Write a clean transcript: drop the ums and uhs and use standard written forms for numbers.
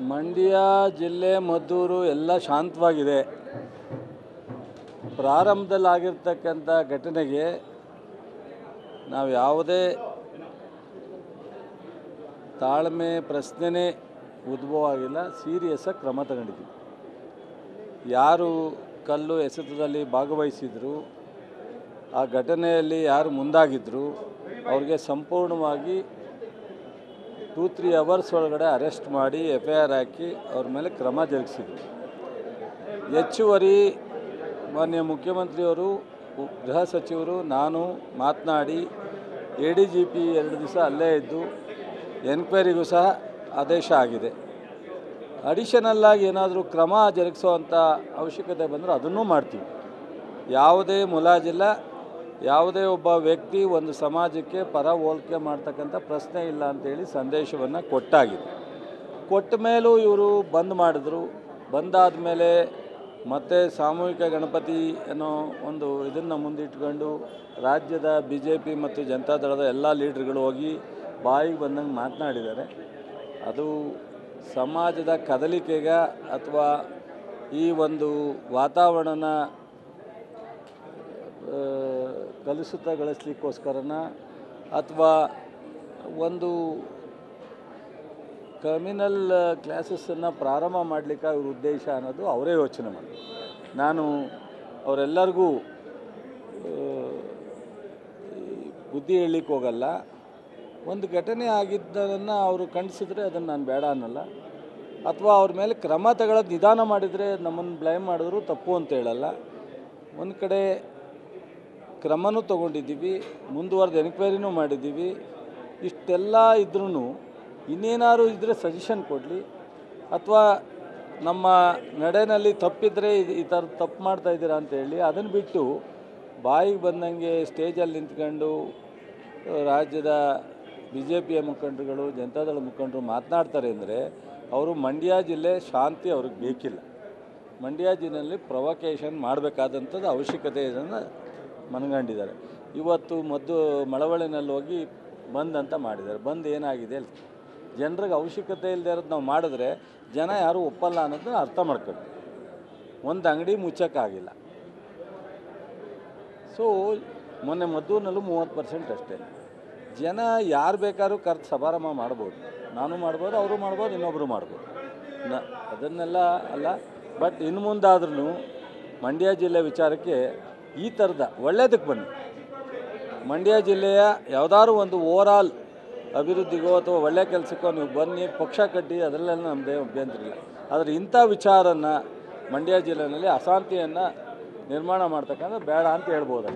ಮಂಡ್ಯ ಜಿಲ್ಲೆ ಮದ್ದೂರು ಎಲ್ಲ ಶಾಂತವಾಗಿದೆ. ಪ್ರಾರಂಭದಲ್ಲಾಗಿರ್ತಕ್ಕಂಥ ಘಟನೆಗೆ ನಾವು ಯಾವುದೇ ತಾಳ್ಮೆ ಪ್ರಶ್ನೆನೇ ಉದ್ಭವ ಆಗಿಲ್ಲ. ಸೀರಿಯಸ್ಸಾಗಿ ಕ್ರಮ ತಗೊಂಡಿದ್ದೀವಿ. ಯಾರು ಕಲ್ಲು ಎಸೆತದಲ್ಲಿ ಭಾಗವಹಿಸಿದರು, ಆ ಘಟನೆಯಲ್ಲಿ ಯಾರು ಮುಂದಾಗಿದ್ದರು, ಅವ್ರಿಗೆ ಸಂಪೂರ್ಣವಾಗಿ 2-3 ಅವರ್ಸ್ ಒಳಗಡೆ ಅರೆಸ್ಟ್ ಮಾಡಿ FIR ಹಾಕಿ ಅವ್ರ ಮೇಲೆ ಕ್ರಮ ಜರುಗಿಸಿದ್ರು. ಹೆಚ್ಚುವರಿ ಮಾನ್ಯ ಮುಖ್ಯಮಂತ್ರಿಯವರು, ಗೃಹ ಸಚಿವರು, ನಾನು ಮಾತನಾಡಿ ADGP 2 ದಿವಸ ಅಲ್ಲೇ ಇದ್ದು ಎನ್ಕ್ವೈರಿಗೂ ಸಹ ಆದೇಶ ಆಗಿದೆ. ಅಡಿಷನಲ್ಲಾಗಿ ಏನಾದರೂ ಕ್ರಮ ಜರುಗಿಸೋವಂಥ ಅವಶ್ಯಕತೆ ಬಂದರೆ ಅದನ್ನೂ ಮಾಡ್ತೀವಿ. ಯಾವುದೇ ಮುಲಾಜಿಲ್ಲ. ಯಾವುದೇ ಒಬ್ಬ ವ್ಯಕ್ತಿ ಒಂದು ಸಮಾಜಕ್ಕೆ ಪರ ಹೋಲಿಕೆ ಮಾಡ್ತಕ್ಕಂಥ ಪ್ರಶ್ನೆ ಇಲ್ಲ ಅಂತೇಳಿ ಸಂದೇಶವನ್ನು ಕೊಟ್ಟಾಗಿದೆ. ಕೊಟ್ಟ ಮೇಲೂ ಇವರು ಬಂದ್ ಮಾಡಿದ್ರು. ಬಂದಾದ ಮೇಲೆ ಮತ್ತೆ ಸಾಮೂಹಿಕ ಗಣಪತಿ ಅನ್ನೋ ಒಂದು ಇದನ್ನು ಮುಂದಿಟ್ಕೊಂಡು ರಾಜ್ಯದ BJP ಮತ್ತು ಜನತಾದಳದ ಎಲ್ಲ ಲೀಡ್ರ್ಗಳು ಹೋಗಿ ಬಾಯಿಗೆ ಬಂದಂಗೆ ಮಾತನಾಡಿದ್ದಾರೆ. ಅದು ಸಮಾಜದ ಕದಲಿಕೆಗ ಅಥವಾ ಈ ಒಂದು ವಾತಾವರಣನ ಕಲುಷಿತಗೊಳಿಸ್ಲಿಕ್ಕೋಸ್ಕರನ ಅಥವಾ ಒಂದು ಕಮ್ಯುನಲ್ ಕ್ಲಾಸಸ್ಸನ್ನು ಪ್ರಾರಂಭ ಮಾಡಲಿಕ್ಕೆ ಅವ್ರ ಉದ್ದೇಶ ಅನ್ನೋದು ಅವರೇ ಯೋಚನೆ ಮಾಡಿ. ನಾನು ಅವರೆಲ್ಲರಿಗೂ ಬುದ್ಧಿ ಹೇಳಲಿಕ್ಕೆ ಹೋಗಲ್ಲ. ಒಂದು ಘಟನೆ ಆಗಿದ್ದನ್ನು ಅವರು ಖಂಡಿಸಿದ್ರೆ ಅದನ್ನು ನಾನು ಬೇಡ ಅನ್ನಲ್ಲ. ಅಥವಾ ಅವ್ರ ಮೇಲೆ ಕ್ರಮ ತಗೊಳ್ಳೋದು ನಿಧಾನ ಮಾಡಿದರೆ ನಮ್ಮನ್ನು ಬ್ಲೇಮ್ ಮಾಡಿದ್ರು ತಪ್ಪು ಅಂತ ಹೇಳಲ್ಲ. ಒಂದು ಕಡೆ ಕ್ರಮನೂ ತೊಗೊಂಡಿದ್ದೀವಿ, ಮುಂದುವರೆದ ಎನ್ಕ್ವೈರಿನೂ ಮಾಡಿದ್ದೀವಿ. ಇಷ್ಟೆಲ್ಲ ಇದ್ರೂ ಇನ್ನೇನಾದ್ರು ಇದ್ದರೆ ಸಜೆಷನ್ ಕೊಡಲಿ, ಅಥವಾ ನಮ್ಮ ನಡೆಯಲ್ಲಿ ತಪ್ಪಿದರೆ ಈ ಥರ ತಪ್ಪು ಮಾಡ್ತಾಯಿದ್ದೀರಾ ಅಂತೇಳಿ. ಅದನ್ನು ಬಿಟ್ಟು ಬಾಯಿಗೆ ಬಂದಂಗೆ ಸ್ಟೇಜಲ್ಲಿ ನಿಂತ್ಕೊಂಡು ರಾಜ್ಯದ BJPಯ ಮುಖಂಡರುಗಳು, ಜನತಾದಳ ಮುಖಂಡರು ಮಾತನಾಡ್ತಾರೆ ಅಂದರೆ ಅವರು ಮಂಡ್ಯ ಜಿಲ್ಲೆ ಶಾಂತಿ ಅವ್ರಿಗೆ ಬೇಕಿಲ್ಲ. ಮಂಡ್ಯ ಜಿಲ್ಲೆಯಲ್ಲಿ ಪ್ರೊವೊಕೇಷನ್ ಮಾಡಬೇಕಾದಂಥದ್ದು ಅವಶ್ಯಕತೆ ಇದನ್ನು ಮನಗಂಡಿದ್ದಾರೆ. ಇವತ್ತು ಮಳವಳ್ಳಿನಲ್ಲಿ ಹೋಗಿ ಬಂದ್ ಅಂತ ಮಾಡಿದ್ದಾರೆ. ಬಂದ್ ಏನಾಗಿದೆ ಜನರಿಗೆ ಅವಶ್ಯಕತೆ ಇಲ್ಲದೆ ಇರೋದು ನಾವು ಮಾಡಿದ್ರೆ ಜನ ಯಾರೂ ಒಪ್ಪಲ್ಲ ಅನ್ನೋದನ್ನ ಅರ್ಥ ಮಾಡ್ಕೊಂಡು ಒಂದು ಅಂಗಡಿ ಮುಚ್ಚೋಕ್ಕಾಗಿಲ್ಲ. ಸೊ ಮೊನ್ನೆ ಮದ್ದೂರಿನಲ್ಲೂ 30% ಅಷ್ಟೇ. ಜನ ಯಾರು ಬೇಕಾದ್ರೂ ಕರೆದು ಸಮಾರಂಭ ಮಾಡ್ಬೋದು. ನಾನು ಮಾಡ್ಬೋದು, ಅವರು ಮಾಡ್ಬೋದು, ಇನ್ನೊಬ್ಬರು ಮಾಡ್ಬೋದು. ಅದನ್ನೆಲ್ಲ ಅಲ್ಲ. ಬಟ್ ಇನ್ನು ಮುಂದಾದ್ರೂ ಮಂಡ್ಯ ಜಿಲ್ಲೆ ವಿಚಾರಕ್ಕೆ ಈ ಥರದ ಒಳ್ಳೆಯದಕ್ಕೆ ಬನ್ನಿ. ಮಂಡ್ಯ ಜಿಲ್ಲೆಯ ಯಾವುದಾದ್ರು ಒಂದು ಓವರಾಲ್ ಅಭಿವೃದ್ಧಿಗೋ ಅಥವಾ ಒಳ್ಳೆಯ ಕೆಲಸಕ್ಕೋ ನೀವು ಬನ್ನಿ, ಪಕ್ಷ ಕಟ್ಟಿ, ಅದರಲ್ಲೆಲ್ಲ ನಮ್ಮದೇ ಅಭ್ಯಂತರ ಇಲ್ಲ. ಆದರೆ ಇಂಥ ವಿಚಾರನ ಮಂಡ್ಯ ಜಿಲ್ಲೆಯಲ್ಲಿ ಅಶಾಂತಿಯನ್ನು ನಿರ್ಮಾಣ ಮಾಡ್ತಕ್ಕಂಥ ಬೇಡ ಅಂತ ಹೇಳ್ಬೋದು.